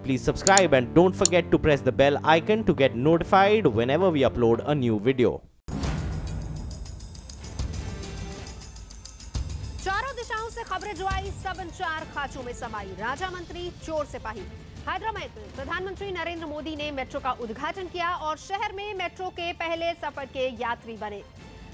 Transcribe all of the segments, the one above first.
please subscribe and don't forget to press the bell icon to get notified whenever we upload a new video. चारों दिशाओं से खबरें जो आई सब चार खाचों में समाई। राजा मंत्री चोर सिपाही। हैदराबाद में प्रधानमंत्री नरेंद्र मोदी ने मेट्रो का उद्घाटन किया और शहर में मेट्रो के पहले सफर के यात्री बने।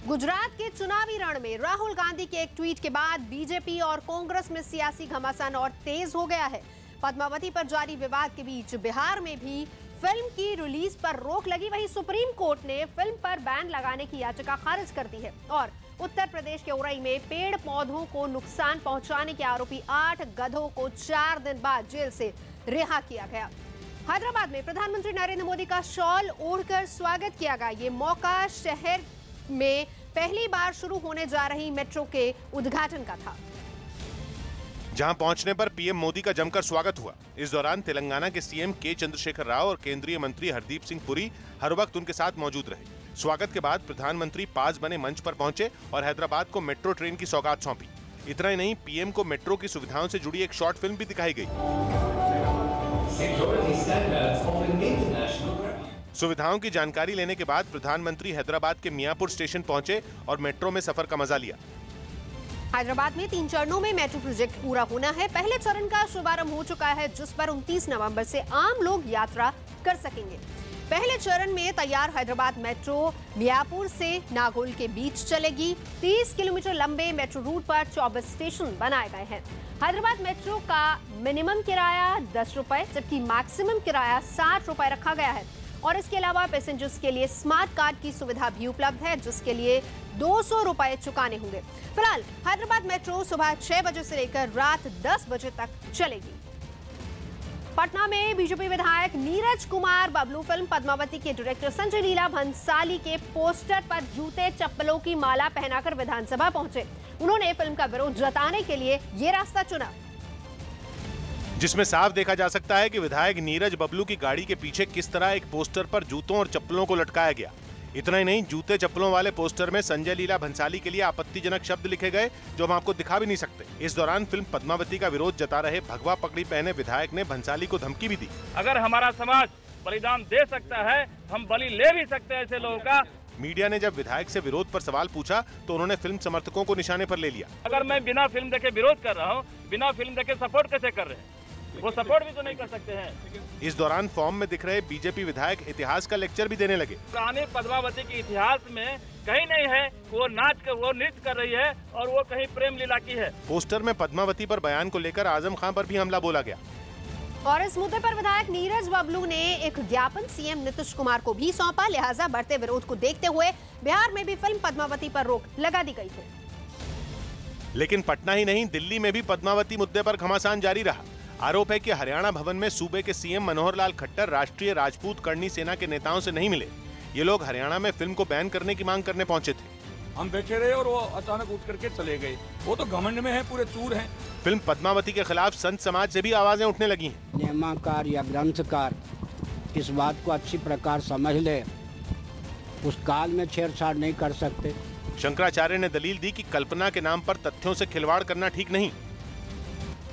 गुजरात के चुनावी रण में राहुल गांधी के एक ट्वीट के बाद बीजेपी और कांग्रेस में सियासी घमासान और तेज हो गया है। पद्मावती पर जारी विवाद के बीच बिहार में भी फिल्म की रिलीज पर रोक लगी। वहीं सुप्रीम कोर्ट ने फिल्म पर बैन लगाने की याचिका खारिज कर दी है और उत्तर प्रदेश के उरई में पेड़ पौधों को नुकसान पहुंचाने के आरोपी 8 गधों को 4 दिन बाद जेल से रिहा किया गया। हैदराबाद में प्रधानमंत्री नरेंद्र मोदी का शॉल ओढ़कर स्वागत किया गया। ये मौका शहर में पहली बार शुरू होने जा रही मेट्रो के उद्घाटन का था, जहां पहुंचने पर पीएम मोदी का जमकर स्वागत हुआ। इस दौरान तेलंगाना के सीएम के चंद्रशेखर राव और केंद्रीय मंत्री हरदीप सिंह पुरी हर वक्त उनके साथ मौजूद रहे। स्वागत के बाद प्रधानमंत्री पास बने मंच पर पहुंचे और हैदराबाद को मेट्रो ट्रेन की सौगात सौंपी। इतना ही नहीं, पीएम को मेट्रो की सुविधाओं से जुड़ी एक शॉर्ट फिल्म भी दिखाई गई। सुविधाओं की जानकारी लेने के बाद प्रधानमंत्री हैदराबाद के मियापुर स्टेशन पहुंचे और मेट्रो में सफर का मजा लिया। हैदराबाद में 3 चरणों में मेट्रो प्रोजेक्ट पूरा होना है। पहले चरण का शुभारंभ हो चुका है, जिस पर 29 नवंबर से आम लोग यात्रा कर सकेंगे। पहले चरण में तैयार हैदराबाद मेट्रो मियापुर से नागोल के बीच चलेगी। 30 किलोमीटर लंबे मेट्रो रूट पर 24 स्टेशन बनाए गए हैं। हैदराबाद मेट्रो का मिनिमम किराया 10 रुपए जबकि मैक्सिमम किराया 60 रुपए रखा गया है और इसके अलावा पैसेंजर्स के लिए स्मार्ट कार्ड की सुविधा भी उपलब्ध है, जिसके लिए 200 रुपए चुकाने होंगे। फिलहाल हैदराबाद मेट्रो सुबह 6 बजे से लेकर रात 10 बजे तक चलेगी। पटना में बीजेपी विधायक नीरज कुमार बबलू फिल्म पद्मावती के डायरेक्टर संजय लीला भंसाली के पोस्टर पर जूते चप्पलों की माला पहनाकर विधानसभा पहुंचे। उन्होंने फिल्म का विरोध जताने के लिए ये रास्ता चुना, जिसमें साफ देखा जा सकता है कि विधायक नीरज बबलू की गाड़ी के पीछे किस तरह एक पोस्टर पर जूतों और चप्पलों को लटकाया गया। इतना ही नहीं, जूते चप्पलों वाले पोस्टर में संजय लीला भंसाली के लिए आपत्तिजनक शब्द लिखे गए जो हम आपको दिखा भी नहीं सकते। इस दौरान फिल्म पद्मावती का विरोध जता रहे भगवा पगड़ी पहने विधायक ने भंसाली को धमकी भी दी। अगर हमारा समाज बलिदान दे सकता है, हम बलि ले भी सकते हैं ऐसे लोगों का। मीडिया ने जब विधायक से विरोध पर सवाल पूछा तो उन्होंने फिल्म समर्थकों को निशाने पर ले लिया। अगर मैं बिना फिल्म देखे विरोध कर रहा हूँ, बिना फिल्म देखे सपोर्ट कैसे कर रहे हैं? वो सपोर्ट भी तो नहीं कर सकते हैं। इस दौरान फॉर्म में दिख रहे बीजेपी विधायक इतिहास का लेक्चर भी देने लगे। पुराने पद्मावती के इतिहास में कहीं नहीं है वो वो नृत्य कर रही है और वो कहीं प्रेम लीला की है। पोस्टर में पद्मावती पर बयान को लेकर आजम खान पर भी हमला बोला गया और इस मुद्दे पर विधायक नीरज बबलू ने एक ज्ञापन सीएम नीतीश कुमार को भी सौंपा। लिहाजा बढ़ते विरोध को देखते हुए बिहार में भी फिल्म पद्मावती पर रोक लगा दी गई है। लेकिन पटना ही नहीं, दिल्ली में भी पद्मावती मुद्दे पर घमासान जारी रहा। आरोप है कि हरियाणा भवन में सूबे के सीएम मनोहर लाल खट्टर राष्ट्रीय राजपूत करनी सेना के नेताओं से नहीं मिले। ये लोग हरियाणा में फिल्म को बैन करने की मांग करने पहुंचे थे। हम बैठे रहे और वो अचानक उठ करके चले गए। वो तो घमंड में है, पूरे चूर हैं। फिल्म पद्मावती के खिलाफ संत समाज से भी आवाजें उठने लगी हैं। नियमाकार या ग्रंथकार इस बात को अच्छी प्रकार समझ ले, उस काल में छेड़छाड़ नहीं कर सकते। शंकराचार्य ने दलील दी कि कल्पना के नाम पर तथ्यों से खिलवाड़ करना ठीक नहीं।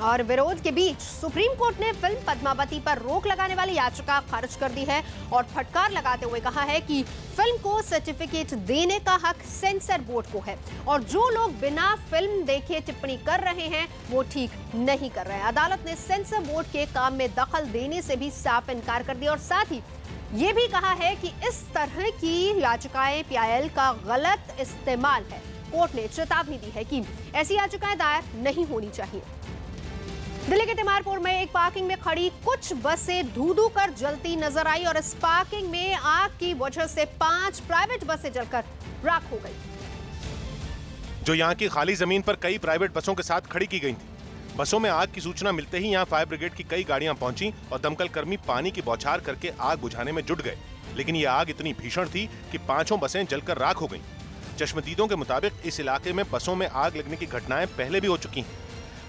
और विरोध के बीच सुप्रीम कोर्ट ने फिल्म पद्मावती पर रोक लगाने वाली याचिका खारिज कर दी है और फटकार लगाते हुए कहा है कि फिल्म को सर्टिफिकेट देने का हक सेंसर बोर्ड को है और जो लोग बिना फिल्म देखे टिप्पणी कर रहे हैं वो ठीक नहीं कर रहे हैं। अदालत ने सेंसर बोर्ड के काम में दखल देने से भी साफ इनकार कर दिया और साथ ही ये भी कहा है कि इस तरह की याचिकाएं पीआईएल का गलत इस्तेमाल है। कोर्ट ने चेतावनी दी है कि ऐसी याचिकाएं दायर नहीं होनी चाहिए। दिल्ली के तिमारपुर में एक पार्किंग में खड़ी कुछ बसें धू-धू कर जलती नजर आई और इस पार्किंग में आग की वजह से 5 प्राइवेट बसें जलकर राख हो गई, जो यहाँ की खाली जमीन पर कई प्राइवेट बसों के साथ खड़ी की गई थी। बसों में आग की सूचना मिलते ही यहाँ फायर ब्रिगेड की कई गाड़ियां पहुंची और दमकल कर्मी पानी की बौछार करके आग बुझाने में जुट गए। लेकिन ये आग इतनी भीषण थी कि 5 बसें जलकर राख हो गईं। चश्मदीदों के मुताबिक इस इलाके में बसों में आग लगने की घटनाएं पहले भी हो चुकी हैं।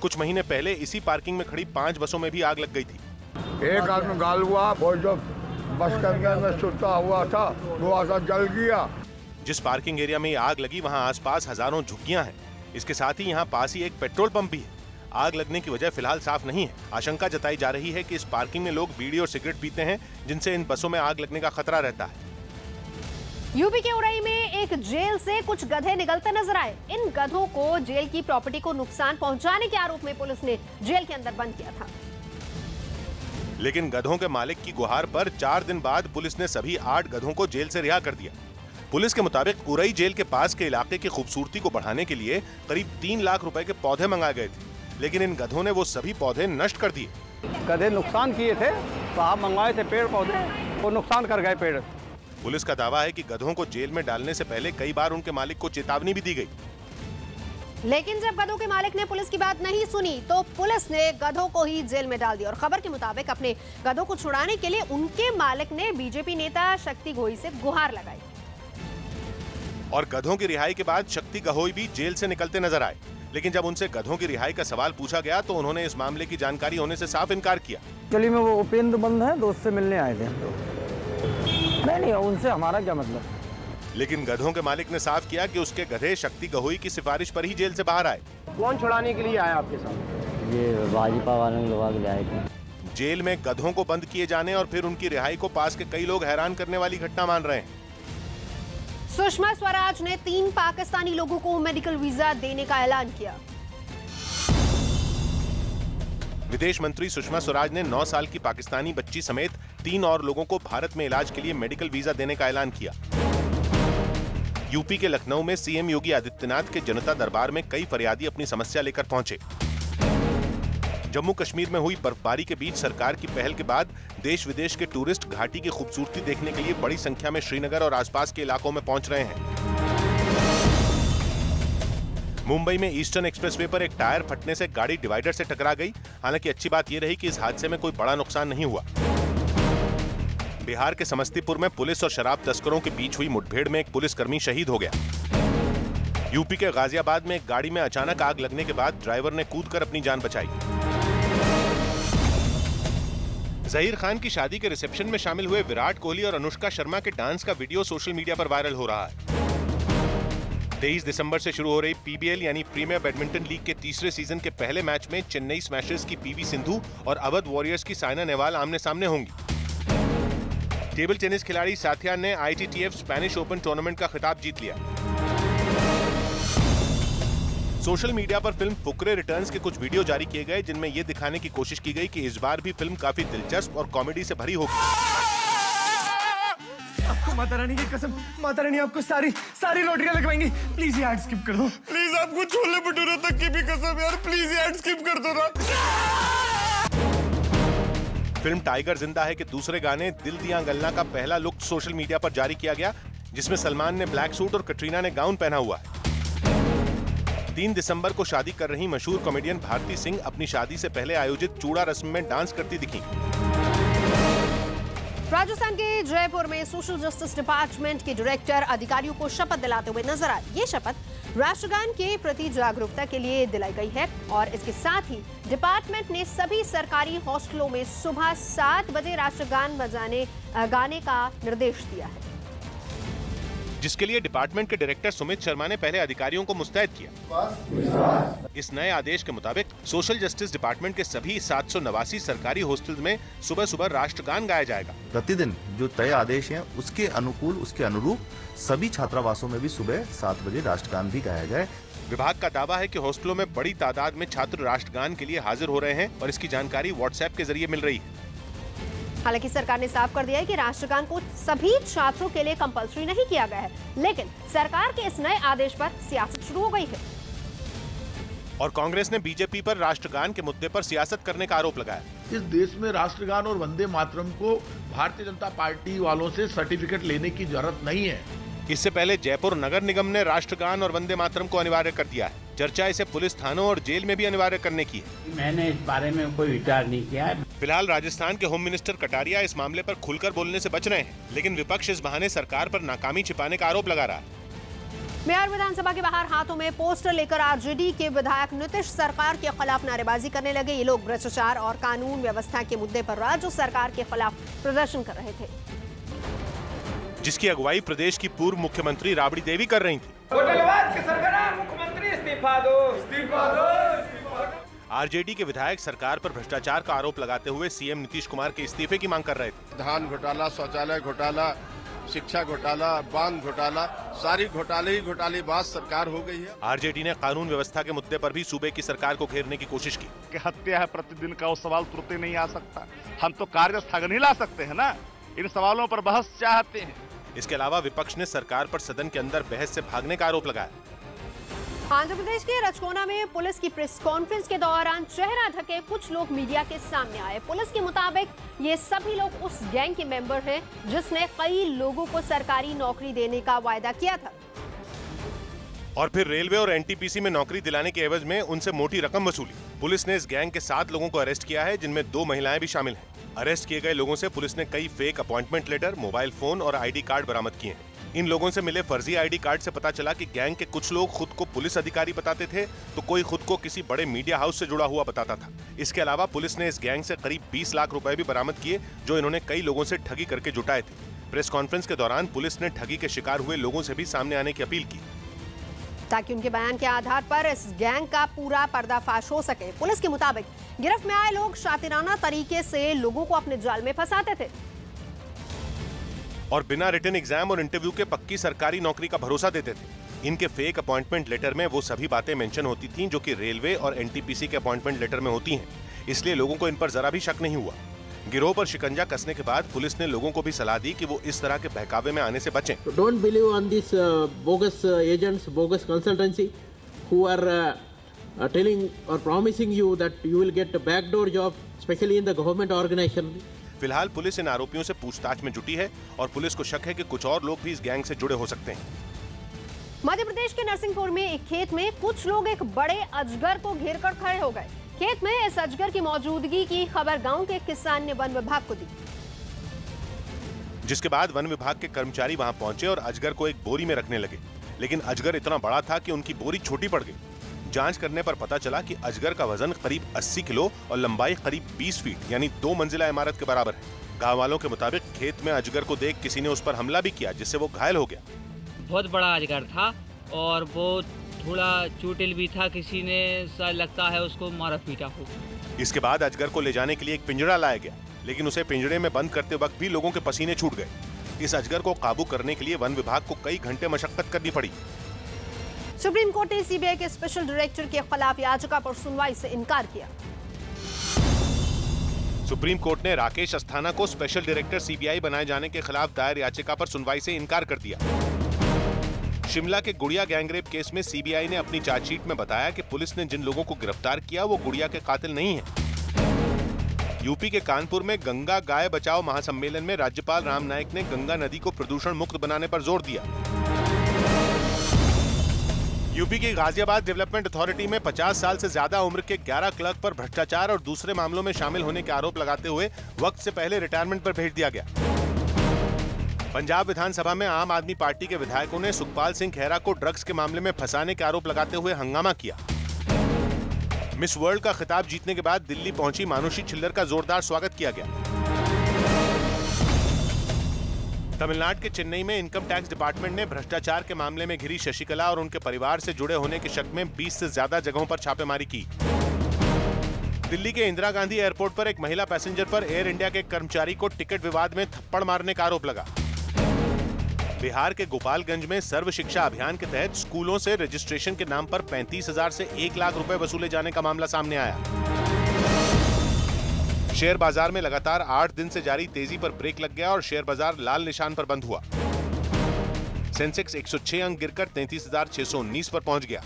कुछ महीने पहले इसी पार्किंग में खड़ी 5 बसों में भी आग लग गई थी। एक आदमी घायल हुआ, वो जो बस के अंदर में सुता हुआ था वो आसा जल गया। जिस पार्किंग एरिया में आग लगी वहां आसपास हजारों झुग्गियां हैं। इसके साथ ही यहाँ पास ही एक पेट्रोल पंप भी है। आग लगने की वजह फिलहाल साफ नहीं है। आशंका जताई जा रही है कि इस पार्किंग में लोग बीड़ी और सिगरेट पीते हैं, जिनसे इन बसों में आग लगने का खतरा रहता है। यूपी के उरई में एक जेल से कुछ गधे निकलते नजर आए। इन गधों को जेल की प्रॉपर्टी को नुकसान पहुंचाने के आरोप में पुलिस ने जेल के अंदर बंद किया था। लेकिन गधों के मालिक की गुहार पर 4 दिन बाद पुलिस ने सभी 8 गधों को जेल से रिहा कर दिया। पुलिस के मुताबिक उरई जेल के पास के इलाके की खूबसूरती को बढ़ाने के लिए करीब 3 लाख रुपए के पौधे मंगाए गए थे, लेकिन इन गधों ने वो सभी पौधे नष्ट कर दिए। गधे नुकसान किए थे, साहब मंगवाए थे पेड़ पौधे, वो नुकसान कर गए पेड़। पुलिस का दावा है कि गधों को जेल में डालने से पहले कई बार उनके मालिक को चेतावनी भी दी गई, लेकिन जब गधों के मालिक ने पुलिस की बात नहीं सुनी तो पुलिस ने गधों को ही जेल में डाल दिया। और खबर के मुताबिक अपने गधों को छुड़ाने के लिए उनके मालिक ने बीजेपी नेता शक्ति गहोई से गुहार लगाई। और गधों की रिहाई के बाद शक्ति गहोई भी जेल से निकलते नजर आए, लेकिन जब उनसे गधों की रिहाई का सवाल पूछा गया तो उन्होंने इस मामले की जानकारी होने से साफ इनकार किया। गली में वो उपेंद्र बंद है, दोस्त से मिलने आए थे। नहीं, उनसे हमारा क्या मतलब। लेकिन गधों के मालिक ने साफ किया कि उसके गधे शक्ति गहोई की सिफारिश पर ही जेल से बाहर आए। कौन छुड़ाने के लिए आया आपके साथ? ये भाजपा वालों लोग ले आए थे। जेल में गधों को बंद किए जाने और फिर उनकी रिहाई को पास के कई लोग हैरान करने वाली घटना मान रहे हैं। सुषमा स्वराज ने 3 पाकिस्तानी लोगों को मेडिकल वीजा देने का ऐलान किया। विदेश मंत्री सुषमा स्वराज ने 9 साल की पाकिस्तानी बच्ची समेत 3 और लोगों को भारत में इलाज के लिए मेडिकल वीजा देने का ऐलान किया। यूपी के लखनऊ में सीएम योगी आदित्यनाथ के जनता दरबार में कई फरियादी अपनी समस्या लेकर पहुंचे। जम्मू कश्मीर में हुई बर्फबारी के बीच सरकार की पहल के बाद देश विदेश के टूरिस्ट घाटी की खूबसूरती देखने के लिए बड़ी संख्या में श्रीनगर और आसपास के इलाकों में पहुंच रहे हैं। मुंबई में ईस्टर्न एक्सप्रेसवे पर एक टायर फटने से गाड़ी डिवाइडर से टकरा गई। हालांकि अच्छी बात यह रही कि इस हादसे में कोई बड़ा नुकसान नहीं हुआ। बिहार के समस्तीपुर में पुलिस और शराब तस्करों के बीच हुई मुठभेड़ में एक पुलिसकर्मी शहीद हो गया। यूपी के गाजियाबाद में एक गाड़ी में अचानक आग लगने के बाद ड्राइवर ने कूदकर अपनी जान बचाई। जहीर खान की शादी के रिसेप्शन में शामिल हुए विराट कोहली और अनुष्का शर्मा के डांस का वीडियो सोशल मीडिया पर वायरल हो रहा है। 23 दिसंबर से शुरू हो रही पीबीएल यानी प्रीमियर बैडमिंटन लीग के तीसरे सीजन के पहले मैच में चेन्नई स्मैशर्स की पीवी सिंधु और अवध वॉरियर्स की साइना नेहवाल आमने सामने होंगी। टेबल टेनिस खिलाड़ी साथिया ने ITTF स्पेनिश ओपन टूर्नामेंट का खिताब जीत लिया। सोशल मीडिया पर फिल्म फुकरे रिटर्न्स के कुछ वीडियो जारी किए गए, जिनमें यह दिखाने की कोशिश की गई कि इस बार भी फिल्म काफी दिलचस्प और कॉमेडी से भरी होगी। आपको माता रानी की कसम, माता रानी आपको सारी लॉटरियां लगवाएंगी। प्लीज ये ऐड स्किप कर दो। प्लीज आपको छोले भटूरे तक की भी कसम यार, प्लीज ये ऐड स्किप कर दो ना। फिल्म टाइगर जिंदा है के दूसरे गाने दिल दिया गल्ला का पहला लुक सोशल मीडिया पर जारी किया गया, जिसमें सलमान ने ब्लैक सूट और कटरीना ने गाउन पहना हुआ है। 3 दिसंबर को शादी कर रही मशहूर कॉमेडियन भारती सिंह अपनी शादी से पहले आयोजित चूड़ा रस्म में डांस करती दिखी। राजस्थान के जयपुर में सोशल जस्टिस डिपार्टमेंट के डायरेक्टर अधिकारियों को शपथ दिलाते हुए नजर आए। ये शपथ राष्ट्रगान के प्रति जागरूकता के लिए दिलाई गई है और इसके साथ ही डिपार्टमेंट ने सभी सरकारी हॉस्टलों में सुबह 7 बजे राष्ट्रगान गाने का निर्देश दिया है, जिसके लिए डिपार्टमेंट के डायरेक्टर सुमित शर्मा ने पहले अधिकारियों को मुस्तैद किया। इस नए आदेश के मुताबिक सोशल जस्टिस डिपार्टमेंट के सभी 789 सरकारी हॉस्टल में सुबह सुबह राष्ट्रगान गाया जाएगा। प्रतिदिन जो तय आदेश हैं उसके अनुकूल, उसके अनुरूप सभी छात्रावासों में भी सुबह 7 बजे राष्ट्रगान भी गाया जाए। विभाग का दावा है कि हॉस्टलों में बड़ी तादाद में छात्र राष्ट्रगान के लिए हाजिर हो रहे हैं और इसकी जानकारी व्हाट्सएप के जरिए मिल रही है। हालांकि सरकार ने साफ कर दिया है कि राष्ट्रगान को सभी छात्रों के लिए कंपलसरी नहीं किया गया है, लेकिन सरकार के इस नए आदेश पर सियासत शुरू हो गई है। और कांग्रेस ने बीजेपी पर राष्ट्रगान के मुद्दे पर सियासत करने का आरोप लगाया। इस देश में राष्ट्रगान और वंदे मातरम को भारतीय जनता पार्टी वालों से सर्टिफिकेट लेने की जरूरत नहीं है। इससे पहले जयपुर नगर निगम ने राष्ट्रगान और वंदे मातरम को अनिवार्य कर दिया है। चर्चा इसे पुलिस थानों और जेल में भी अनिवार्य करने की है। मैंने इस बारे में कोई विचार नहीं किया है। फिलहाल राजस्थान के होम मिनिस्टर कटारिया इस मामले पर खुलकर बोलने से बच रहे हैं, लेकिन विपक्ष इस बहाने सरकार पर नाकामी छिपाने का आरोप लगा रहा है। मेयर विधानसभा के बाहर हाथों में पोस्टर लेकर आरजेडी के विधायक नीतीश सरकार के खिलाफ नारेबाजी करने लगे। ये लोग भ्रष्टाचार और कानून व्यवस्था के मुद्दे पर राज्य सरकार के खिलाफ प्रदर्शन कर रहे थे, जिसकी अगुवाई प्रदेश की पूर्व मुख्यमंत्री राबड़ी देवी कर रही थी। होटलवाद के सरगना मुख्यमंत्री इस्तीफा दो, इस्तीफा दो, इस्तीफा दो। आरजेडी के विधायक सरकार पर भ्रष्टाचार का आरोप लगाते हुए सीएम नीतीश कुमार के इस्तीफे की मांग कर रहे थे। धान घोटाला, शौचालय घोटाला, शिक्षा घोटाला, बांध घोटाला, सारी घोटाले ही घोटालेबाज सरकार हो गई है। आरजेडी ने कानून व्यवस्था के मुद्दे पर भी सूबे की सरकार को घेरने की कोशिश की। कि हत्या है प्रतिदिन का, वो सवाल तुरंत नहीं आ सकता। हम तो कार्य स्थगन ही ला सकते हैं ना, इन सवालों पर बहस चाहते हैं। इसके अलावा विपक्ष ने सरकार पर सदन के अंदर बहस से भागने का आरोप लगाया। आंध्र प्रदेश के रचकोना में पुलिस की प्रेस कॉन्फ्रेंस के दौरान चेहरा ढके कुछ लोग मीडिया के सामने आए। पुलिस के मुताबिक ये सभी लोग उस गैंग के मेंबर हैं जिसने कई लोगों को सरकारी नौकरी देने का वायदा किया था और फिर रेलवे और एनटीपीसी में नौकरी दिलाने के एवज में उनसे मोटी रकम वसूली। पुलिस ने इस गैंग के 7 लोगों को अरेस्ट किया है, जिनमें 2 महिलाएं भी शामिल हैं। अरेस्ट किए गए लोगों से पुलिस ने कई fake appointment letter, mobile phone और आईडी कार्ड बरामद किए हैं। इन लोगों से मिले फर्जी आईडी कार्ड से पता चला कि गैंग के कुछ लोग खुद को पुलिस अधिकारी बताते थे, तो कोई खुद को किसी बड़े मीडिया हाउस से जुड़ा हुआ बताता था। इसके अलावा पुलिस ने इस गैंग से करीब 20 लाख रुपए भी बरामद किए, जो इन्होंने कई लोगों से ठगी करके जुटाए थे। प्रेस कॉन्फ्रेंस के दौरान पुलिस ने ठगी के शिकार हुए लोगों से भी सामने आने की अपील की, ताकि उनके बयान के आधार पर इस गैंग का पूरा पर्दाफाश हो सके। पुलिस के मुताबिक गिरफ्त में आए लोग शातिराना तरीके से लोगों को अपने जाल में फंसाते थे और बिना रिटन एग्जाम और इंटरव्यू के पक्की सरकारी नौकरी का भरोसा देते थे। इनके फेक अपॉइंटमेंट लेटर में वो सभी बातें मेंशन होती थीं जो कि रेलवे और एनटीपीसी के अपॉइंटमेंट लेटर में होती हैं, इसलिए लोगों को इन पर जरा भी शक नहीं हुआ। गिरोह पर शिकंजा कसने के बाद पुलिस ने लोगों को भी सलाह दी कि वो इस तरह के बहकावे में आने से बचें। Don't believe on this bogus agents, bogus consultancy who are telling और promising you that you will get backdoor job, specially in the government organisation. फिलहाल पुलिस इन आरोपियों से पूछताछ में जुटी है और पुलिस को शक है कि कुछ और लोग भी इस गैंग से जुड़े हो सकते हैं। मध्य प्रदेश के नरसिंहपुर में एक खेत में कुछ लोग एक बड़े अजगर को घेरकर खड़े हो गए। खेत में इस अजगर की मौजूदगी की खबर गांव के किसान ने वन विभाग को दी, जिसके बाद वन विभाग के कर्मचारी वहां पहुंचे और अजगर को एक बोरी में रखने लगे, लेकिन अजगर इतना बड़ा था कि उनकी बोरी छोटी पड़ गई। जांच करने पर पता चला कि अजगर का वजन करीब 80 किलो और लंबाई करीब 20 फीट यानी 2 मंजिला इमारत के बराबर है। गांव वालों के मुताबिक खेत में अजगर को देख किसी ने उस पर हमला भी किया, जिससे वो घायल हो गया। बहुत बड़ा अजगर था और वो थोड़ा चोटिल भी था, किसी ने शायद लगता है उसको मारा पीटा हो। इसके बाद अजगर को ले जाने के लिए एक पिंजरा लाया गया, लेकिन उसे पिंजरे में बंद करते वक्त भी लोगों के पसीने छूट गए। इस अजगर को काबू करने के लिए वन विभाग को कई घंटे मशक्कत करनी पड़ी। सुप्रीम कोर्ट ने सीबीआई के स्पेशल डायरेक्टर के खिलाफ याचिका पर सुनवाई से इनकार किया। सुप्रीम कोर्ट ने राकेश अस्थाना को स्पेशल डायरेक्टर सीबीआई बनाए जाने के खिलाफ दायर याचिका पर सुनवाई से इनकार कर दिया। शिमला के गुड़िया गैंगरेप केस में सीबीआई ने अपनी चार्जशीट में बताया कि पुलिस ने जिन लोगों को गिरफ्तार किया वो गुड़िया के कातिल नहीं हैं। यूपी के कानपुर में गंगा गाय बचाओ महासम्मेलन में राज्यपाल राम नाईक ने गंगा नदी को प्रदूषण मुक्त बनाने पर जोर दिया। यूपी की गाजियाबाद डेवलपमेंट अथॉरिटी में 50 साल से ज्यादा उम्र के 11 क्लर्क पर भ्रष्टाचार और दूसरे मामलों में शामिल होने के आरोप लगाते हुए वक्त से पहले रिटायरमेंट पर भेज दिया गया। पंजाब विधानसभा में आम आदमी पार्टी के विधायकों ने सुखपाल सिंह खैरा को ड्रग्स के मामले में फंसाने के आरोप लगाते हुए हंगामा किया। मिस वर्ल्ड का खिताब जीतने के बाद दिल्ली पहुंची मानुषी छिल्लर का जोरदार स्वागत किया गया। तमिलनाडु के चेन्नई में इनकम टैक्स डिपार्टमेंट ने भ्रष्टाचार के मामले में घिरी शशिकला और उनके परिवार से जुड़े होने के शक में 20 से ज्यादा जगहों पर छापेमारी की। दिल्ली के इंदिरा गांधी एयरपोर्ट पर एक महिला पैसेंजर पर एयर इंडिया के कर्मचारी को टिकट विवाद में थप्पड़ मारने का आरोप लगा। बिहार के गोपालगंज में सर्व शिक्षा अभियान के तहत स्कूलों से रजिस्ट्रेशन के नाम पर 35,000 से 1 लाख रुपए वसूले जाने का मामला सामने आया। शेयर बाजार में लगातार 8 दिन से जारी तेजी पर ब्रेक लग गया और शेयर बाजार लाल निशान पर बंद हुआ। सेंसेक्स 106 अंक गिरकर 33,619 पर पहुंच गया।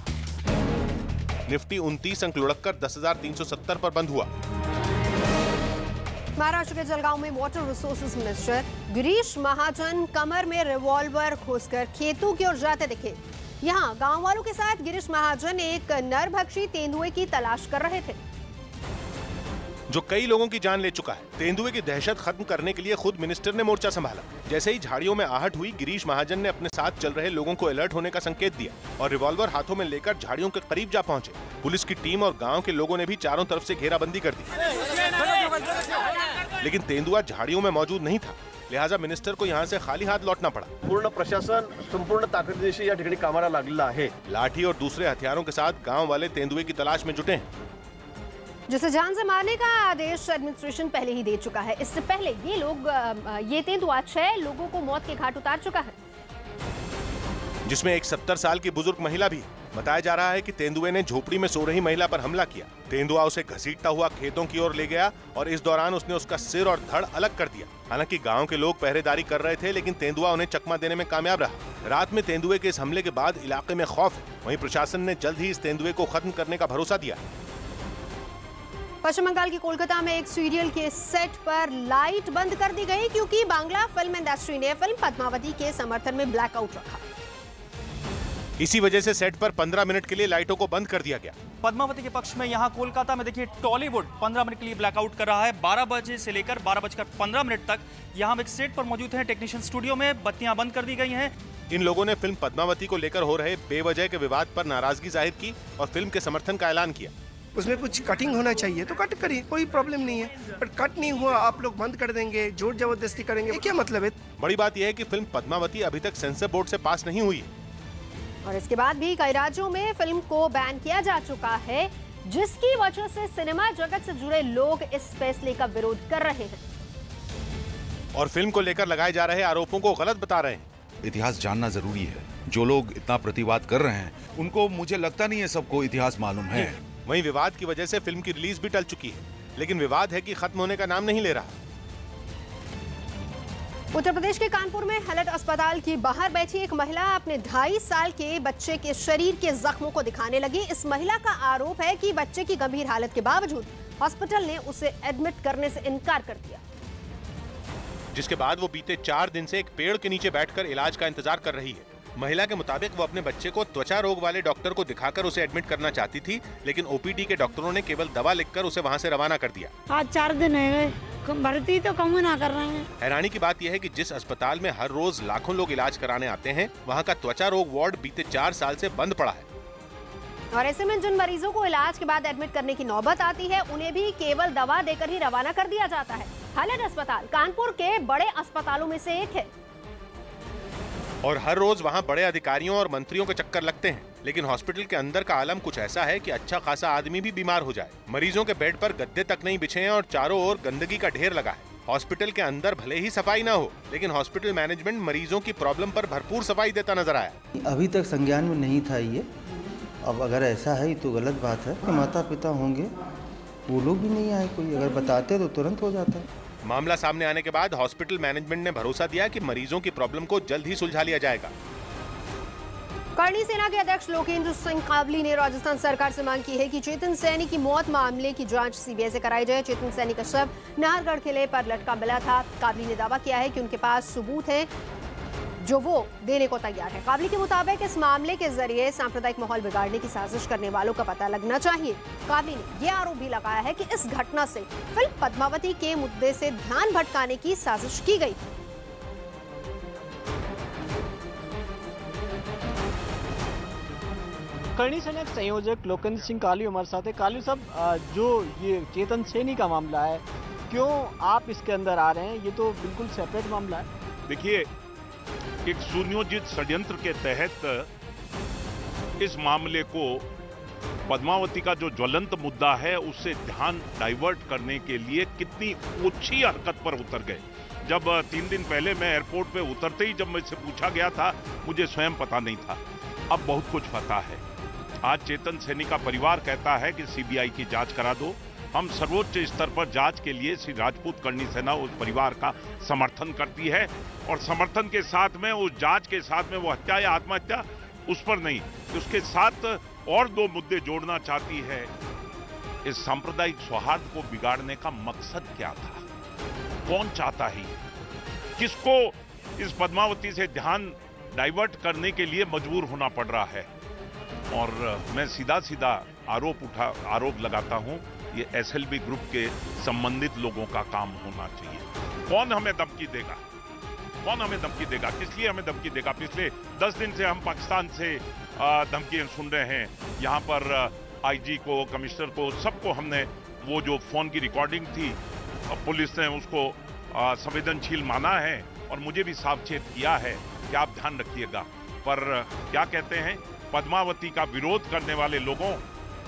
निफ्टी 29 अंक लुढ़ककर 10,370 पर बंद हुआ। महाराष्ट्र के जलगांव में water resources minister Girish Mahajan कमर में रिवॉल्वर घुसकर खेतों की ओर जाते दिखे। यहां गांव वालों के साथ गिरीश महाजन एक नरभक्षी तेंदुए की तलाश कर रहे थे, जो कई लोगों की जान ले चुका है। तेंदुए की दहशत खत्म करने के लिए खुद मिनिस्टर ने मोर्चा संभाला। जैसे ही झाड़ियों में आहट हुई, गिरीश महाजन ने अपने साथ चल रहे लोगों को अलर्ट होने का संकेत दिया और रिवॉल्वर हाथों में लेकर झाड़ियों के करीब जा पहुंचे। पुलिस की टीम और गांव के लोगों ने भी चारों तरफ से घेराबंदी कर दी, लेकिन तेंदुआ झाड़ियों में मौजूद नहीं था, लिहाजा मिनिस्टर को यहाँ से खाली हाथ लौटना पड़ा। पूर्ण प्रशासन संपूर्ण ताकदीनिशी या ठिकाणी कामाला लागलेला आहे। लाठी और दूसरे हथियारों के साथ गांव वाले तेंदुए की तलाश में जुटे हैं। जिसे जान से मारने का आदेश एडमिनिस्ट्रेशन पहले ही दे चुका है। इससे पहले ये तेंदुआ 6 लोगों को मौत के घाट उतार चुका है, जिसमें एक 70 साल की बुजुर्ग महिला भी। बताया जा रहा है कि तेंदुए ने झोपड़ी में सो रही महिला पर हमला किया। तेंदुआ उसे घसीटता हुआ खेतों की ओर ले गया और इस दौरान उसने उसका सिर और धड़ अलग कर दिया। हालांकि गांव के लोग पहरेदारी कर रहे थे, लेकिन तेंदुआ उन्हें चकमा देने में कामयाब रहा। रात में तेंदुए के इस हमले के बाद इलाके में खौफ है। वहीं प्रशासन ने जल्द ही इस तेंदुए को खत्म करने का भरोसा दिया। पश्चिम बंगाल की कोलकाता में एक सीरियल के सेट पर लाइट बंद कर दी गई क्योंकि बांग्ला फिल्म इंडस्ट्री ने फिल्म पद्मावती के समर्थन में ब्लैकआउट रखा। इसी वजह से सेट पर 15 मिनट के लिए लाइटों को बंद कर दिया गया। पद्मावती के पक्ष में यहाँ कोलकाता में देखिए टॉलीवुड 15 मिनट के लिए ब्लैकआउट कर रहा है। 12 बजे से लेकर 12:15 तक यहाँ हम एक सेट पर मौजूद हैं। टेक्नीशियन स्टूडियो में बत्तियां बंद कर दी गई हैं। इन लोगों ने फिल्म पद्मावती को लेकर हो रहे बेवजह के विवाद पर नाराजगी जाहिर की और फिल्म के समर्थन का ऐलान किया। उसमें कुछ कटिंग होना चाहिए तो कट करिए, कोई प्रॉब्लम नहीं है, पर कट नहीं हुआ आप लोग बंद कर देंगे, जोर जबरदस्ती करेंगे, क्या मतलब है? बड़ी बात यह है कि फिल्म पद्मावती अभी तक सेंसर बोर्ड से पास नहीं हुई है और इसके बाद भी कई राज्यों में फिल्म को बैन किया जा चुका है, जिसकी वजह से सिनेमा जगत से जुड़े लोग इस फैसले का विरोध कर रहे हैं और फिल्म को लेकर लगाए जा रहे आरोपों को गलत बता रहे हैं। इतिहास जानना जरूरी है। जो लोग इतना प्रतिवाद कर रहे हैं उनको मुझे लगता नहीं है सबको इतिहास मालूम है। वहीं विवाद की वजह से फिल्म की रिलीज भी टल चुकी है, लेकिन विवाद है कि खत्म होने का नाम नहीं ले रहा। उत्तर प्रदेश के कानपुर में हलट अस्पताल की बाहर बैठी एक महिला अपने 2.5 साल के बच्चे के शरीर के जख्मों को दिखाने लगी। इस महिला का आरोप है कि बच्चे की गंभीर हालत के बावजूद हॉस्पिटल ने उसे एडमिट करने से इनकार कर दिया, जिसके बाद वो बीते 4 दिन से एक पेड़ के नीचे बैठकर इलाज का इंतजार कर रही है। महिला के मुताबिक वो अपने बच्चे को त्वचा रोग वाले डॉक्टर को दिखाकर उसे एडमिट करना चाहती थी, लेकिन ओपीडी के डॉक्टरों ने केवल दवा लिखकर उसे वहां से रवाना कर दिया। आज 4 दिन है, भर्ती तो कम ना कर रहे हैं। हैरानी की बात यह है कि जिस अस्पताल में हर रोज लाखों लोग इलाज कराने आते हैं, वहाँ का त्वचा रोग वार्ड बीते 4 साल से बंद पड़ा है। और ऐसे में जिन मरीजों को इलाज के बाद एडमिट करने की नौबत आती है, उन्हें भी केवल दवा देकर ही रवाना कर दिया जाता है। हलट अस्पताल कानपुर के बड़े अस्पतालों में से एक है और हर रोज वहाँ बड़े अधिकारियों और मंत्रियों के चक्कर लगते हैं, लेकिन हॉस्पिटल के अंदर का आलम कुछ ऐसा है कि अच्छा खासा आदमी भी बीमार हो जाए। मरीजों के बेड पर गद्दे तक नहीं बिछे हैं और चारों ओर गंदगी का ढेर लगा है। हॉस्पिटल के अंदर भले ही सफाई ना हो, लेकिन हॉस्पिटल मैनेजमेंट मरीजों की प्रॉब्लम पर भरपूर सफाई देता नजर आया। अभी तक संज्ञान में नहीं था ये, अब अगर ऐसा है तो गलत बात है। माता पिता होंगे, वो लोग भी नहीं आए, कोई अगर बताते तो तुरंत हो जाता है। मामला सामने आने के बाद हॉस्पिटल मैनेजमेंट ने भरोसा दिया कि मरीजों की प्रॉब्लम को जल्द ही सुलझा लिया जाएगा। करणी सेना के अध्यक्ष लोकेंद्र सिंह काबली ने राजस्थान सरकार से मांग की है कि चेतन सैनी की मौत मामले की जांच सीबीआई से कराई जाए। चेतन सैनी का शव नाहरगढ़ किले पर लटका मिला था। काबली ने दावा किया है कि उनके पास सबूत है जो वो देने को तैयार है। काबली के मुताबिक इस मामले के जरिए सांप्रदायिक माहौल बिगाड़ने की साजिश करने वालों का पता लगना चाहिए। काबली ने यह आरोप भी लगाया है कि इस घटना से फिल्म पद्मावती के मुद्दे से ध्यान भटकाने की साजिश की गई। करणी सेना के संयोजक लोकेंद्र सिंह काली हमारे साथ है। काली साहब, जो ये चेतन सैनी का मामला है, क्यों आप इसके अंदर आ रहे हैं? ये तो बिल्कुल सेपरेट मामला है। देखिए, एक सुनियोजित षड्यंत्र के तहत इस मामले को पद्मावती का जो ज्वलंत मुद्दा है उससे ध्यान डाइवर्ट करने के लिए कितनी ओछी हरकत पर उतर गए। जब 3 दिन पहले मैं एयरपोर्ट पे उतरते ही जब मुझसे पूछा गया था, मुझे स्वयं पता नहीं था, अब बहुत कुछ पता है। आज चेतन सैनी का परिवार कहता है कि सीबीआई की जांच करा दो। हम सर्वोच्च स्तर पर जांच के लिए श्री राजपूत करणी सेना उस परिवार का समर्थन करती है और समर्थन के साथ में उस जांच के साथ में वो हत्या या आत्महत्या उस पर नहीं, उसके साथ और 2 मुद्दे जोड़ना चाहती है। इस सांप्रदायिक सौहार्द को बिगाड़ने का मकसद क्या था, कौन चाहता है, किसको इस पद्मावती से ध्यान डाइवर्ट करने के लिए मजबूर होना पड़ रहा है। और मैं सीधा सीधा आरोप लगाता हूं, ये एसएलवी ग्रुप के संबंधित लोगों का काम होना चाहिए। कौन हमें धमकी देगा, कौन हमें धमकी देगा, किस लिए हमें धमकी देगा? पिछले 10 दिन से हम पाकिस्तान से धमकियां सुन रहे हैं। यहाँ पर आईजी को, कमिश्नर को, सबको हमने वो जो फोन की रिकॉर्डिंग थी, पुलिस ने उसको संवेदनशील माना है और मुझे भी सावचेत किया है कि आप ध्यान रखिएगा। पर क्या कहते हैं, पद्मावती का विरोध करने वाले लोगों,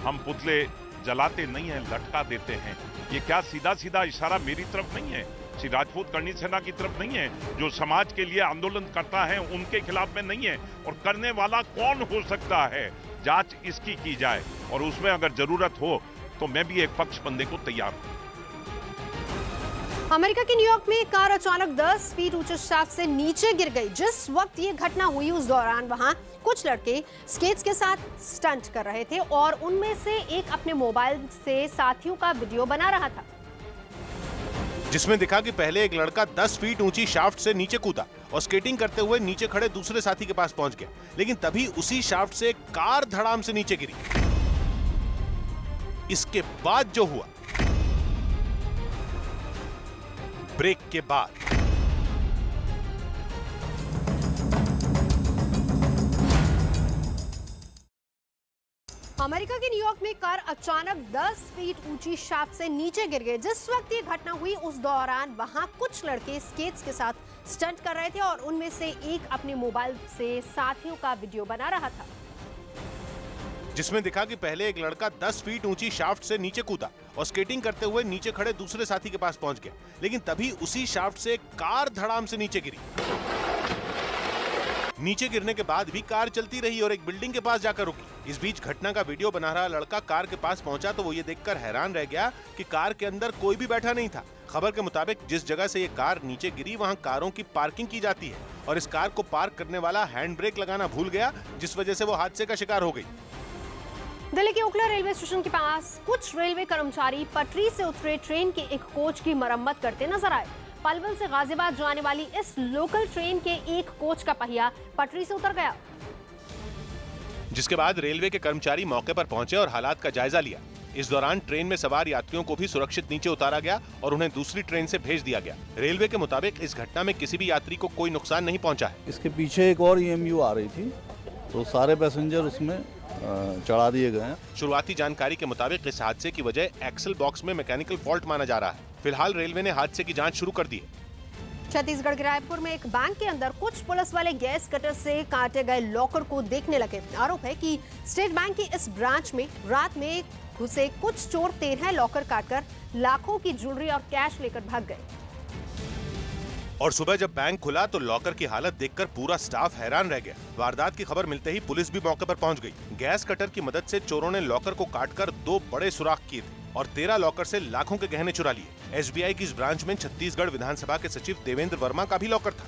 हम पुतले जलाते नहीं है, लटका देते हैं। ये क्या सीधा सीधा इशारा मेरी तरफ नहीं है, श्री राजपूत करणी सेना की तरफ नहीं है? जो समाज के लिए आंदोलन करता है उनके खिलाफ में नहीं है? और करने वाला कौन हो सकता है, जांच इसकी की जाए और उसमें अगर जरूरत हो तो मैं भी एक पक्ष बनने को तैयार हूं। अमेरिका के न्यूयॉर्क में कार अचानक 10 फीट ऊंचे शाफ्ट से नीचे गिर गई। जिस वक्त ये घटना हुई उस दौरान वहां कुछ लड़के स्केट्स के साथ स्टंट कर रहे थे और उनमें से एक अपने मोबाइल से साथियों का वीडियो बना रहा था, जिसमें दिखा कि पहले एक लड़का 10 फीट ऊंची शाफ्ट से नीचे कूदा और स्केटिंग करते हुए नीचे खड़े दूसरे साथी के पास पहुंच गया, लेकिन तभी उसी शाफ्ट से एक कार धड़ाम से नीचे गिरी। इसके बाद जो हुआ, ब्रेक के बाद अमेरिका के न्यूयॉर्क में कार अचानक 10 फीट ऊंची शाफ्ट से नीचे गिर गई। जिस वक्त ये घटना हुई उस दौरान वहां कुछ लड़के स्केट्स के साथ स्टंट कर रहे थे और उनमें से एक अपने मोबाइल से साथियों का वीडियो बना रहा था, जिसमें दिखा कि पहले एक लड़का 10 फीट ऊंची शाफ्ट से नीचे कूदा और स्केटिंग करते हुए नीचे खड़े दूसरे साथी के पास पहुंच गया, लेकिन तभी उसी शाफ्ट से एक कार धड़ाम से नीचे गिरी। नीचे गिरने के बाद भी कार चलती रही और एक बिल्डिंग के पास जाकर रुकी। इस बीच घटना का वीडियो बना रहा लड़का कार के पास पहुंचा तो वो ये देखकर हैरान रह गया कि कार के अंदर कोई भी बैठा नहीं था। खबर के मुताबिक जिस जगह से ये कार नीचे गिरी वहां कारों की पार्किंग की जाती है और इस कार को पार्क करने वाला हैंड ब्रेक लगाना भूल गया, जिस वजह से वो हादसे का शिकार हो गई। दिल्ली के ओखला रेलवे स्टेशन के पास कुछ रेलवे कर्मचारी पटरी से उतरे ट्रेन के एक कोच की मरम्मत करते नजर आए। पलवल से गाजियाबाद जाने वाली इस लोकल ट्रेन के एक कोच का पहिया पटरी से उतर गया, जिसके बाद रेलवे के कर्मचारी मौके पर पहुंचे और हालात का जायजा लिया। इस दौरान ट्रेन में सवार यात्रियों को भी सुरक्षित नीचे उतारा गया और उन्हें दूसरी ट्रेन से भेज दिया गया। रेलवे के मुताबिक इस घटना में किसी भी यात्री को कोई नुकसान नहीं पहुंचा है। इसके पीछे एक और EMU आ रही थी तो सारे पैसेंजर उसमें चढ़ा दिए गए हैं। शुरुआती जानकारी के मुताबिक इस हादसे की वजह एक्सल बॉक्स में मैकेनिकल फॉल्ट माना जा रहा है। फिलहाल रेलवे ने हादसे की जांच शुरू कर दी है। छत्तीसगढ़ के रायपुर में एक बैंक के अंदर कुछ पुलिस वाले गैस कटर से काटे गए लॉकर को देखने लगे। आरोप है कि स्टेट बैंक की इस ब्रांच में रात में घुसे कुछ चोर 13 लॉकर काटकर लाखों की ज्वेलरी और कैश लेकर भाग गए और सुबह जब बैंक खुला तो लॉकर की हालत देखकर पूरा स्टाफ हैरान रह गया। वारदात की खबर मिलते ही पुलिस भी मौके पर पहुंच गई। गैस कटर की मदद से चोरों ने लॉकर को काटकर 2 बड़े सुराख किए थे और 13 लॉकर से लाखों के गहने चुरा लिए। SBI की इस ब्रांच में छत्तीसगढ़ विधानसभा के सचिव देवेंद्र वर्मा का भी लॉकर था,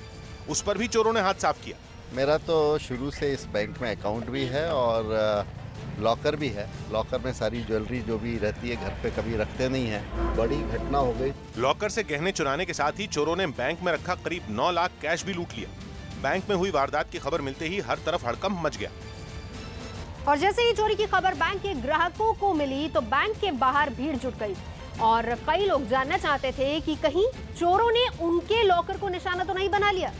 उस पर भी चोरों ने हाथ साफ किया। मेरा तो शुरू से इस बैंक में अकाउंट भी है और लॉकर भी है। लॉकर में सारी ज्वेलरी जो भी रहती है घर पे कभी रखते नहीं है। बड़ी घटना हो गई। लॉकर से गहने चुराने के साथ ही चोरों ने बैंक में रखा करीब 9 लाख कैश भी लूट लिया। बैंक में हुई वारदात की खबर मिलते ही हर तरफ हड़कंप मच गया और जैसे ही चोरी की खबर बैंक के ग्राहकों को मिली तो बैंक के बाहर भीड़ जुट गई और कई लोग जानना चाहते थे कि कहीं चोरों ने उनके लॉकर को निशाना तो नहीं बना लिया।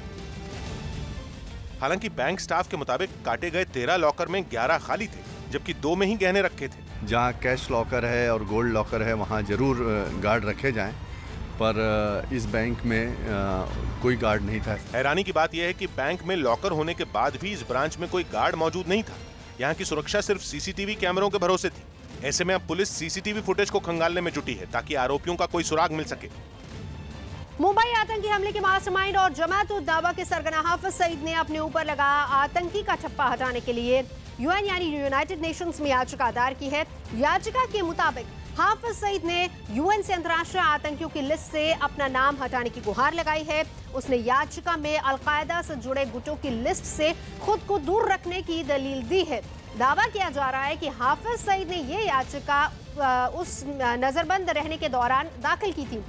हालांकि बैंक स्टाफ के मुताबिक काटे गए 13 लॉकर में 11 खाली थे, जबकि 2 में ही गहने रखे थे। जहाँ कैश लॉकर है और गोल्ड लॉकर है वहाँ जरूर गार्ड रखे जाएं, पर इस बैंक में कोई गार्ड नहीं था। हैरानी की बात यह है कि बैंक में लॉकर होने के बाद भी इस ब्रांच में कोई गार्ड मौजूद नहीं था। यहाँ की सुरक्षा सिर्फ CCTV कैमरों के भरोसे थी। ऐसे में अब पुलिस CCTV फुटेज को खंगालने में जुटी है ताकि आरोपियों का कोई सुराग मिल सके। मुंबई आतंकी हमले के मास्टरमाइंड और जमात उद दावा के सरगना हाफिज सईद ने अपने ऊपर लगा आतंकी का ठप्पा हटाने के लिए UN यानी यूनाइटेड नेशंस में याचिका दायर की है। याचिका के मुताबिक हाफिज सईद ने UN से अंतर्राष्ट्रीय आतंकियों की लिस्ट से अपना नाम हटाने की गुहार लगाई है। उसने याचिका में अलकायदा से जुड़े गुटों की लिस्ट से खुद को दूर रखने की दलील दी है। दावा किया जा रहा है कि हाफिज सईद ने ये याचिका उस नजरबंद रहने के दौरान दाखिल की थी।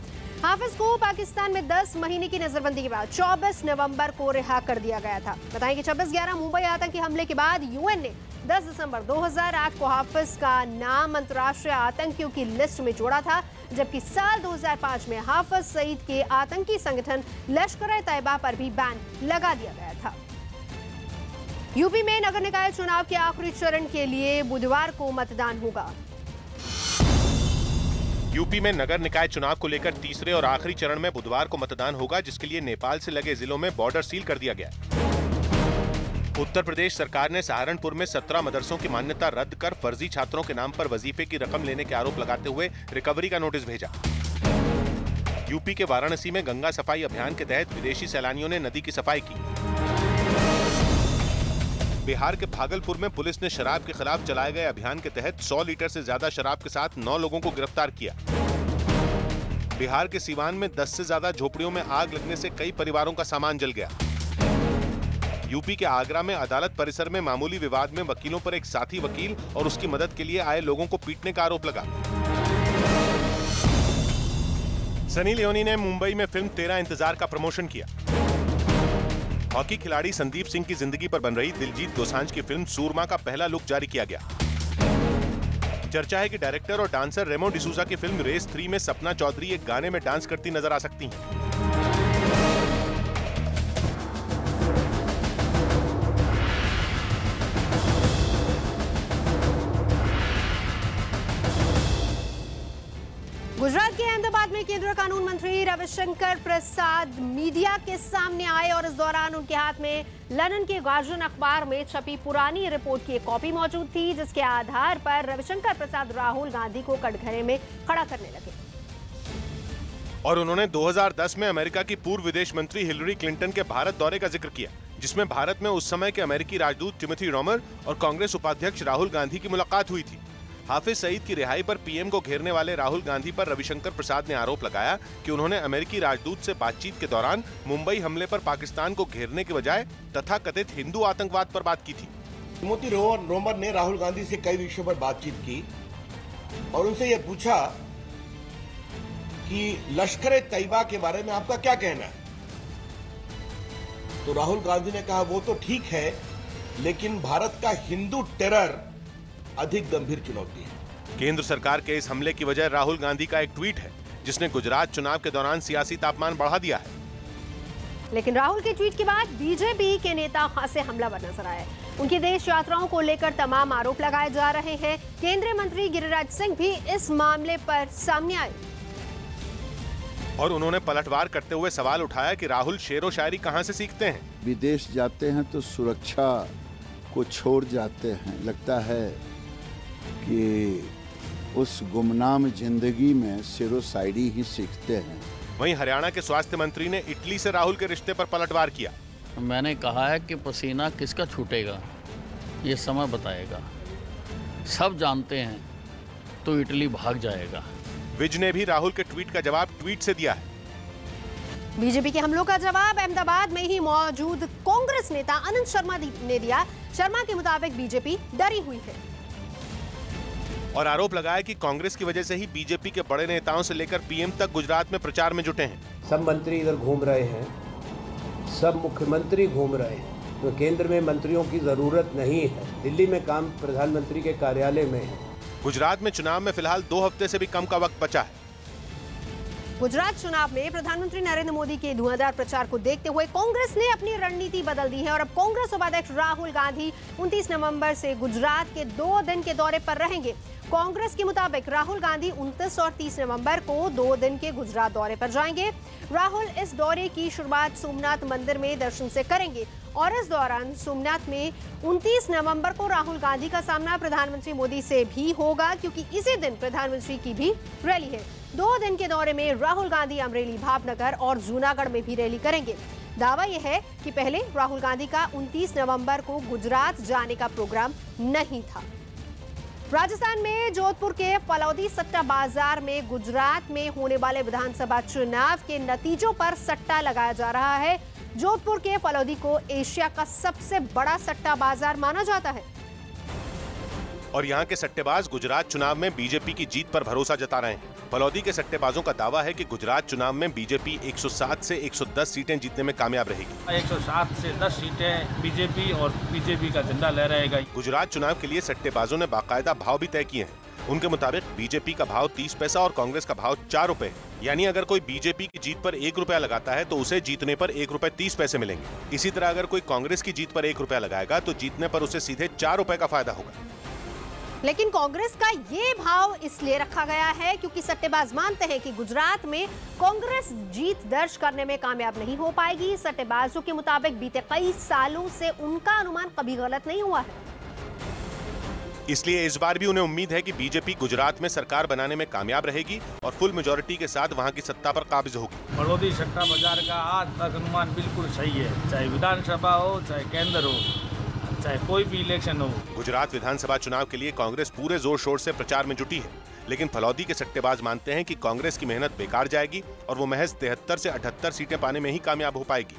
हाफिज को पाकिस्तान में 10 महीने की नजरबंदी के बाद 24 नवंबर को रिहा कर दिया गया था। बताएं कि 26/11 मुंबई आतंकी हमले के बाद UN ने 10 दिसंबर 2008 को हाफिज का नाम अंतर्राष्ट्रीय आतंकियों की लिस्ट में जोड़ा था, जबकि साल 2005 में हाफिज सईद के आतंकी संगठन लश्कर-ए-तैयबा पर भी बैन लगा दिया गया था। यूपी में नगर निकाय चुनाव के आखिरी चरण के लिए बुधवार को मतदान होगा। यूपी में नगर निकाय चुनाव को लेकर तीसरे और आखिरी चरण में बुधवार को मतदान होगा, जिसके लिए नेपाल से लगे जिलों में बॉर्डर सील कर दिया गया है। उत्तर प्रदेश सरकार ने सहारनपुर में 17 मदरसों की मान्यता रद्द कर फर्जी छात्रों के नाम पर वजीफे की रकम लेने के आरोप लगाते हुए रिकवरी का नोटिस भेजा। यूपी के वाराणसी में गंगा सफाई अभियान के तहत विदेशी सैलानियों ने नदी की सफाई की। बिहार के भागलपुर में पुलिस ने शराब के खिलाफ चलाए गए अभियान के तहत 100 लीटर से ज्यादा शराब के साथ 9 लोगों को गिरफ्तार किया। बिहार के सीवान में 10 से ज्यादा झोपड़ियों में आग लगने से कई परिवारों का सामान जल गया। यूपी के आगरा में अदालत परिसर में मामूली विवाद में वकीलों पर एक साथी वकील और उसकी मदद के लिए आए लोगों को पीटने का आरोप लगा। सनी लियोनी ने मुंबई में फिल्म तेरा इंतजार का प्रमोशन किया। हॉकी खिलाड़ी संदीप सिंह की जिंदगी पर बन रही दिलजीत दोसांझ की फिल्म सूरमा का पहला लुक जारी किया गया। चर्चा है कि डायरेक्टर और डांसर रेमो डिसूजा की फिल्म रेस 3 में सपना चौधरी एक गाने में डांस करती नजर आ सकती हैं। गुजरात के अहमदाबाद में केंद्रीय कानून मंत्री रविशंकर प्रसाद मीडिया के सामने आए और इस दौरान उनके हाथ में लंदन के गार्जियन अखबार में छपी पुरानी रिपोर्ट की एक कॉपी मौजूद थी, जिसके आधार पर रविशंकर प्रसाद राहुल गांधी को कटघरे में खड़ा करने लगे। और उन्होंने 2010 में अमेरिका की पूर्व विदेश मंत्री हिलरी क्लिंटन के भारत दौरे का जिक्र किया, जिसमें भारत में उस समय के अमेरिकी राजदूत टिमोथी रोमर और कांग्रेस उपाध्यक्ष राहुल गांधी की मुलाकात हुई थी। हाफिज सईद की रिहाई पर पीएम को घेरने वाले राहुल गांधी पर रविशंकर प्रसाद ने आरोप लगाया कि उन्होंने अमेरिकी राजदूत से बातचीत के दौरान मुंबई हमले पर पाकिस्तान को घेरने के बजाय तथाकथित हिंदू आतंकवाद पर बात की थी। टिमोथी रोमर ने राहुल गांधी से कई विषयों पर बातचीत की और उनसे यह पूछा कि लश्कर तैयबा के बारे में आपका क्या कहना है। तो राहुल गांधी ने कहा वो तो ठीक है, लेकिन भारत का हिंदू टेरर अधिक गंभीर चुनौती है। केंद्र सरकार के इस हमले की वजह राहुल गांधी का एक ट्वीट है, जिसने गुजरात चुनाव के दौरान सियासी तापमान बढ़ा दिया है। लेकिन राहुल के ट्वीट के बाद बीजेपी के नेता खासे हमलावर नजर आए। उनकी देश यात्राओं को लेकर तमाम आरोप लगाए जा रहे हैं। केंद्रीय मंत्री गिरिराज सिंह भी इस मामले पर सामने आए और उन्होंने पलटवार करते हुए सवाल उठाया कि राहुल शेरो शायरी कहां से सीखते हैं। विदेश जाते हैं तो सुरक्षा को छोड़ जाते हैं, लगता है कि उस गुमनाम जिंदगी में शेरो शायरी ही सीखते हैं। वहीं हरियाणा के स्वास्थ्य मंत्री ने इटली से राहुल के रिश्ते पर पलटवार किया। मैंने कहा है कि पसीना किसका छूटेगा ये समय बताएगा। सब जानते हैं तो इटली भाग जाएगा। विज ने भी राहुल के ट्वीट का जवाब ट्वीट से दिया है। बीजेपी के हमलों का जवाब अहमदाबाद में ही मौजूद कांग्रेस नेता आनंद शर्मा ने दिया। शर्मा के मुताबिक बीजेपी डरी हुई है और आरोप लगाया कि कांग्रेस की वजह से ही बीजेपी के बड़े नेताओं से लेकर पीएम तक गुजरात में प्रचार में जुटे हैं। सब मंत्री इधर घूम रहे हैं, सब मुख्यमंत्री घूम रहे हैं, तो केंद्र में मंत्रियों की जरूरत नहीं है। दिल्ली में काम प्रधानमंत्री के कार्यालय में है। गुजरात में चुनाव में फिलहाल 2 हफ्ते से भी कम का वक्त बचा है। गुजरात चुनाव में प्रधानमंत्री नरेंद्र मोदी के धुआंधार प्रचार को देखते हुए कांग्रेस ने अपनी रणनीति बदल दी है और अब कांग्रेस उपाध्यक्ष राहुल गांधी 29 नवंबर से गुजरात के 2 दिन के दौरे पर रहेंगे। कांग्रेस के मुताबिक राहुल गांधी 29 और 30 नवंबर को 2 दिन के गुजरात दौरे पर जाएंगे। राहुल इस दौरे की शुरुआत सोमनाथ मंदिर में दर्शन से करेंगे और इस दौरान सोमनाथ में 29 नवंबर को राहुल गांधी का सामना प्रधानमंत्री मोदी से भी होगा, क्योंकि इसी दिन प्रधानमंत्री की भी रैली है। 2 दिन के दौरे में राहुल गांधी अमरेली, भावनगर और जूनागढ़ में भी रैली करेंगे। दावा यह है कि पहले राहुल गांधी का 29 नवंबर को गुजरात जाने का प्रोग्राम नहीं था। राजस्थान में जोधपुर के फलौदी सट्टा बाजार में गुजरात में होने वाले विधानसभा चुनाव के नतीजों पर सट्टा लगाया जा रहा है। जोधपुर के फलौदी को एशिया का सबसे बड़ा सट्टा बाजार माना जाता है और यहाँ के सट्टेबाज गुजरात चुनाव में बीजेपी की जीत पर भरोसा जता रहे हैं। फलौदी के सट्टेबाजों का दावा है कि गुजरात चुनाव में बीजेपी 107 से 110 सीटें जीतने में कामयाब रहेगी। 107 से 10 सीटें बीजेपी और बीजेपी का झंडा लहराएगा। गुजरात चुनाव के लिए सट्टेबाजों ने बाकायदा भाव भी तय किए हैं। उनके मुताबिक बीजेपी का भाव 30 पैसा और कांग्रेस का भाव 4 रुपए। यानी अगर कोई बीजेपी की जीत पर 1 रुपया लगाता है तो उसे जीतने पर 1 रुपए 30 पैसे मिलेंगे। इसी तरह अगर कोई कांग्रेस की जीत पर 1 रुपया लगाएगा तो जीतने पर उसे सीधे 4 रुपए का फायदा होगा। लेकिन कांग्रेस का ये भाव इसलिए रखा गया है क्योंकि सट्टेबाज मानते हैं कि गुजरात में कांग्रेस जीत दर्ज करने में कामयाब नहीं हो पाएगी। सट्टेबाजों के मुताबिक बीते कई सालों से उनका अनुमान कभी गलत नहीं हुआ है। इसलिए इस बार भी उन्हें उम्मीद है कि बीजेपी गुजरात में सरकार बनाने में कामयाब रहेगी और फुल मेजॉरिटी के साथ वहां की सत्ता पर काबिज होगी। बड़ौदी सट्टा बाजार का आज तक अनुमान बिल्कुल सही है, चाहे विधानसभा हो, चाहे केंद्र हो, चाहे कोई भी इलेक्शन हो। गुजरात विधानसभा चुनाव के लिए कांग्रेस पूरे जोर शोर से प्रचार में जुटी है, लेकिन फलौदी के सट्टेबाज मानते हैं कि कांग्रेस की मेहनत बेकार जाएगी और वो महज 73 से 78 सीटें पाने में ही कामयाब हो पाएगी।